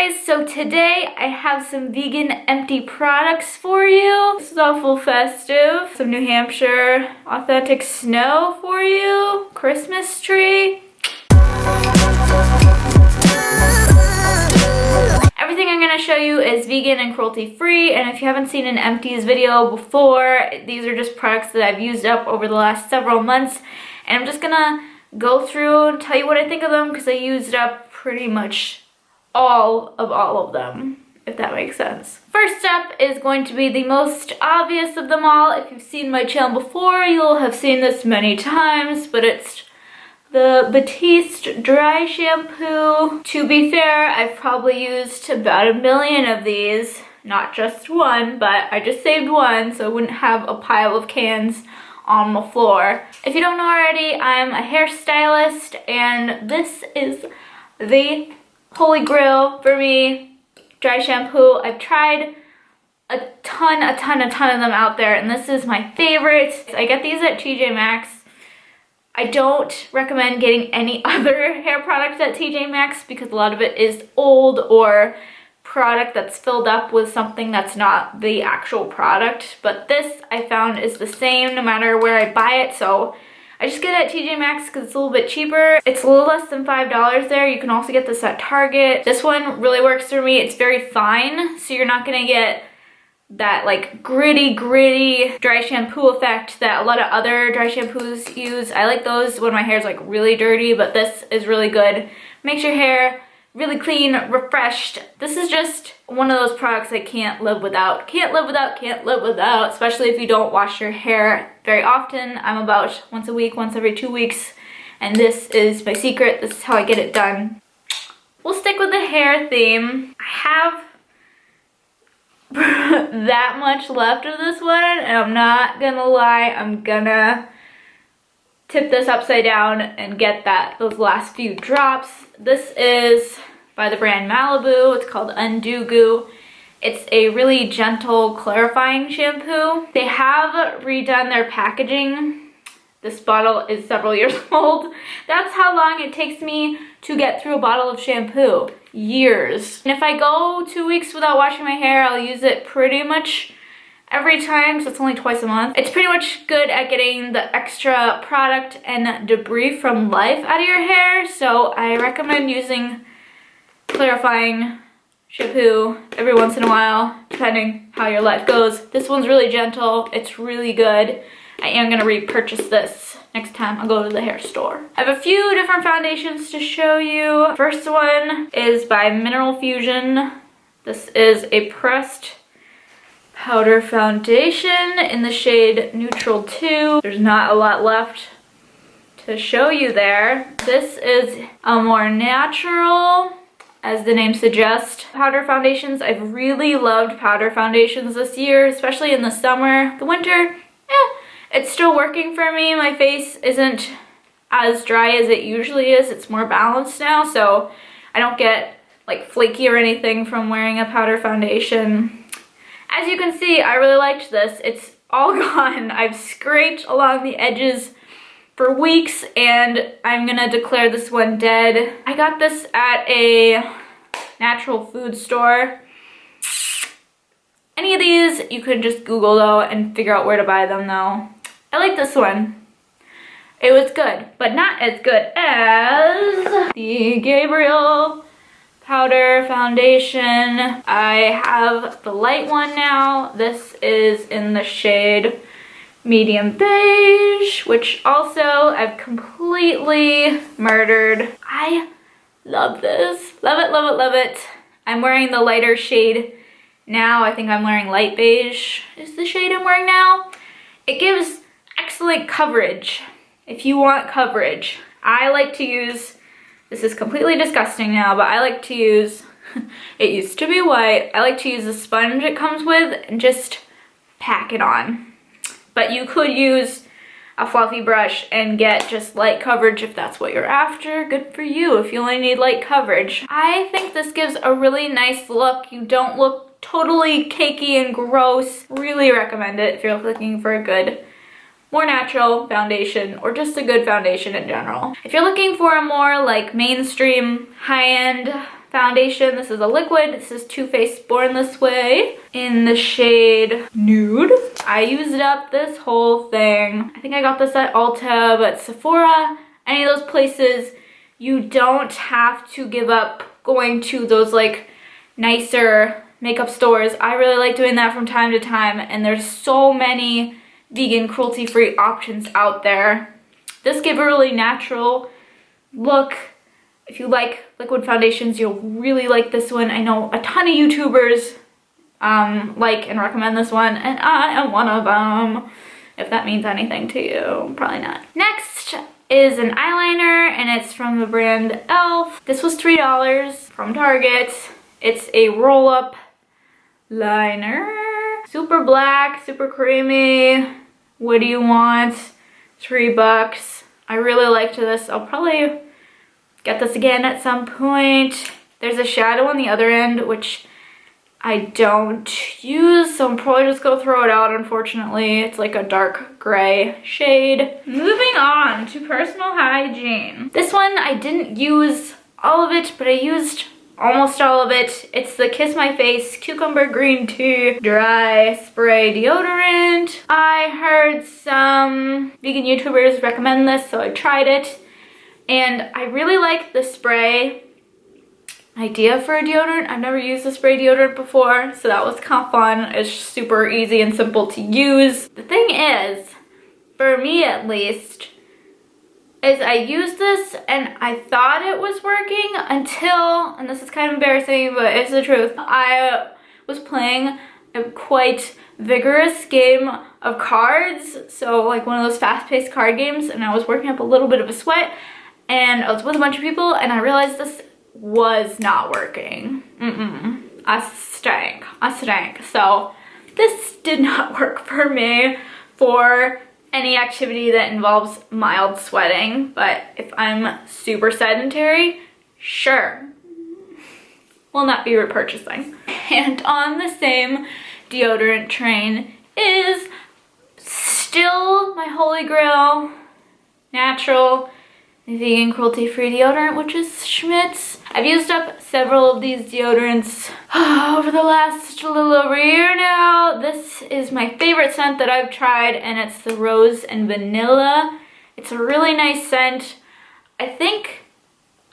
guys, so today I have some vegan empty products for you. This is awful festive. Some New Hampshire authentic snow for you. Christmas tree. Everything I'm going to show you is vegan and cruelty free, and if you haven't seen an Empties video before, these are just products that I've used up over the last several months, and I'm just going to go through and tell you what I think of them because I used up pretty much all of them, if that makes sense. First up is going to be the most obvious of them all. If you've seen my channel before, you'll have seen this many times, but it's the Batiste dry shampoo. To be fair, I've probably used about 1 million of these, not just one, but I just saved one so I wouldn't have a pile of cans on the floor. If you don't know already, I'm a hairstylist, and this is the holy grail for me, dry shampoo. I've tried a ton of them out there, and this is my favorite. I get these at TJ Maxx. I don't recommend getting any other hair products at TJ Maxx because a lot of it is old or product that's filled up with something that's not the actual product. But this I found is the same no matter where I buy it, so I just get it at TJ Maxx because it's a little bit cheaper. It's a little less than $5 there. You can also get this at Target. This one really works for me. It's very fine, so you're not gonna get that like gritty dry shampoo effect that a lot of other dry shampoos use. I like those when my hair's like really dirty, but this is really good. Makes your hair really clean, refreshed. This is just one of those products I can't live without. Can't live without, especially if you don't wash your hair very often. I'm about once a week, once every 2 weeks, and this is my secret. This is how I get it done. We'll stick with the hair theme. I have that much left of this one, and I'm not gonna lie, I'm gonna tip this upside down and get those last few drops. This is by the brand Malibu. It's called Undo Goo. It's a really gentle clarifying shampoo. They have redone their packaging. This bottle is several years old. That's how long it takes me to get through a bottle of shampoo. Years. And if I go 2 weeks without washing my hair, I'll use it pretty much every time, so it's only twice a month. It's pretty much good at getting the extra product and debris from life out of your hair, so I recommend using clarifying shampoo every once in a while, depending how your life goes. This one's really gentle. It's really good. I am gonna repurchase this next time I go to the hair store. I have a few different foundations to show you. First one is by Mineral Fusion. This is a pressed powder foundation in the shade Neutral 2. There's not a lot left to show you there. This is a more natural, as the name suggests, powder foundations. I've really loved powder foundations this year, especially in the summer. The winter, it's still working for me. My face isn't as dry as it usually is. It's more balanced now, so I don't get like flaky or anything from wearing a powder foundation. As you can see, I really liked this. It's all gone. I've scraped along the edges for weeks, and I'm gonna declare this one dead. I got this at a natural food store. Any of these you could just Google though and figure out where to buy them though. I like this one. It was good, but not as good as the Gabriel powder foundation. I have the light one now. This is in the shade Medium Beige, which also I've completely murdered. I love this. Love it. I'm wearing the lighter shade now. I think I'm wearing light beige is the shade I'm wearing now. It gives excellent coverage if you want coverage. I like to use, this is completely disgusting now, but I like to use, it used to be white, I like to use the sponge it comes with and just pack it on. But you could use a fluffy brush and get just light coverage if that's what you're after. Good for you if you only need light coverage. I think this gives a really nice look. You don't look totally cakey and gross. Really recommend it if you're looking for a good, more natural foundation, or just a good foundation in general. If you're looking for a more like mainstream, high-end foundation. This is a liquid. This is Toothpaste Born This Way in the shade Nude. I used up this whole thing. I think I got this at Ulta, but Sephora, any of those places, you don't have to give up going to those like nicer makeup stores. I really like doing that from time to time, and there's so many vegan, cruelty-free options out there. This gives a really natural look. If you like liquid foundations, you'll really like this one. I know a ton of YouTubers like and recommend this one, and I am one of them. If that means anything to you, probably not. Next is an eyeliner, and it's from the brand e.l.f. This was $3 from Target. It's a roll-up liner. Super black, super creamy. What do you want? $3. I really liked this. I'll probably get this again at some point. There's a shadow on the other end, which I don't use, so I'm probably just gonna throw it out, unfortunately. It's like a dark gray shade. Moving on to personal hygiene. This one, I didn't use all of it, but I used almost all of it. It's the Kiss My Face Cucumber Green Tea Dry Spray Deodorant. I heard some vegan YouTubers recommend this, so I tried it. And I really like the spray idea for a deodorant. I've never used a spray deodorant before, so that was kind of fun. It's super easy and simple to use. The thing is, for me at least, is I used this and I thought it was working until, and this is kind of embarrassing, but it's the truth, I was playing a quite vigorous game of cards, so like one of those fast-paced card games, and I was working up a little bit of a sweat, and I was with a bunch of people, and I realized this was not working. I stank. So this did not work for me for any activity that involves mild sweating, but if I'm super sedentary, sure, will not be repurchasing. And on the same deodorant train is still my holy grail, natural, vegan, cruelty-free deodorant, which is Schmidts. I've used up several of these deodorants over the last little over a year now. This is my favorite scent that I've tried, and it's the Rose and Vanilla. It's a really nice scent. I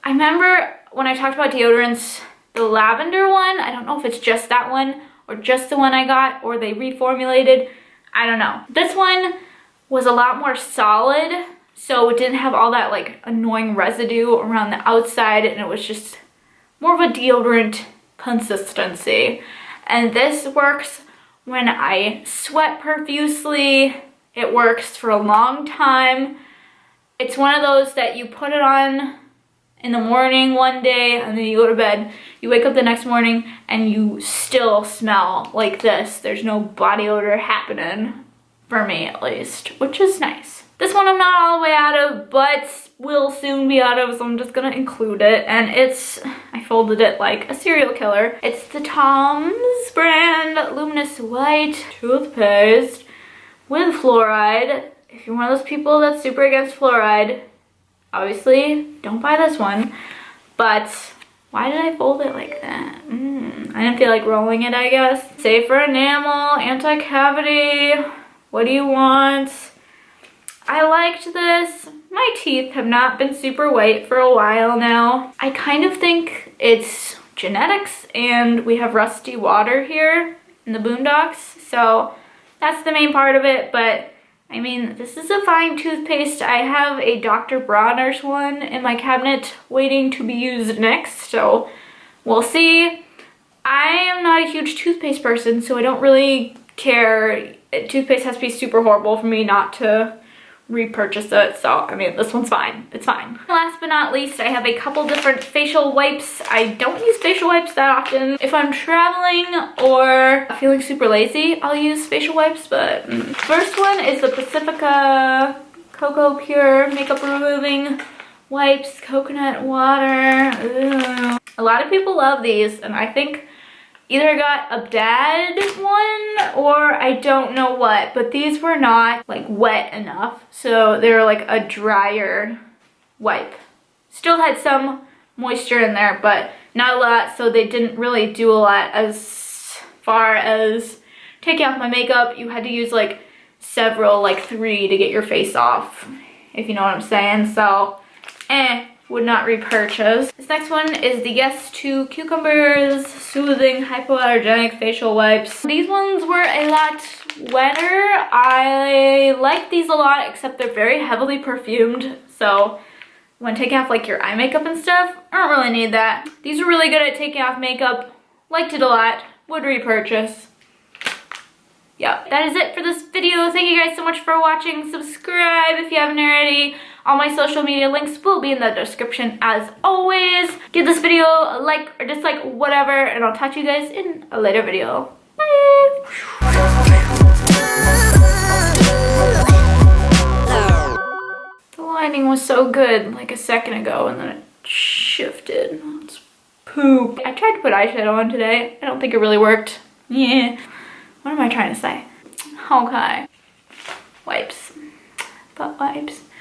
remember when I talked about deodorants, the lavender one, I don't know if it's just that one or just the one I got, or they reformulated. I don't know. This one was a lot more solid, so it didn't have all that like annoying residue around the outside, and it was just more of a deodorant consistency. And this works when I sweat profusely. It works for a long time. It's one of those that you put it on in the morning one day, and then you go to bed. You wake up the next morning and you still smell like this. There's no body odor happening, for me at least, which is nice. This one I'm not all the way out of, but will soon be out of, so I'm just gonna include it. And I folded it like a serial killer. It's the Tom's brand Luminous White toothpaste with fluoride. If you're one of those people that's super against fluoride, obviously don't buy this one. But why did I fold it like that? I didn't feel like rolling it, I guess. Safe for enamel, anti-cavity. What do you want? I liked this. My teeth have not been super white for a while now. I kind of think it's genetics, and we have rusty water here in the boondocks, so that's the main part of it. But I mean, this is a fine toothpaste. I have a Dr. Bronner's one in my cabinet waiting to be used next, so we'll see. I am not a huge toothpaste person, so I don't really care. Toothpaste has to be super horrible for me not to repurchase it, so I mean, this one's fine. It's fine. Last but not least, I have a couple different facial wipes. I don't use facial wipes that often. If I'm traveling or feeling super lazy, I'll use facial wipes, but first one is the Pacifica Cocoa Pure Makeup Removing Wipes, coconut water. Ooh. A lot of people love these, and I think either I got a bad one or I don't know what, but these were not like wet enough, so they were like a drier wipe. Still had some moisture in there, but not a lot, so they didn't really do a lot as far as taking off my makeup. You had to use like several, like 3 to get your face off, if you know what I'm saying. So, would not repurchase. This next one is the Yes to Cucumbers Soothing Hypoallergenic Facial Wipes. These ones were a lot wetter. I like these a lot, except they're very heavily perfumed. So when taking off like your eye makeup and stuff, I don't really need that. These are really good at taking off makeup. Liked it a lot. Would repurchase. Yep, that is it for this video. Thank you guys so much for watching. Subscribe if you haven't already. All my social media links will be in the description as always. Give this video a like or dislike, whatever, and I'll talk to you guys in a later video. Bye! The lighting was so good like a second ago and then it shifted. It's poop. I tried to put eyeshadow on today. I don't think it really worked. Yeah. What am I trying to say? Okay. Wipes. Butt wipes.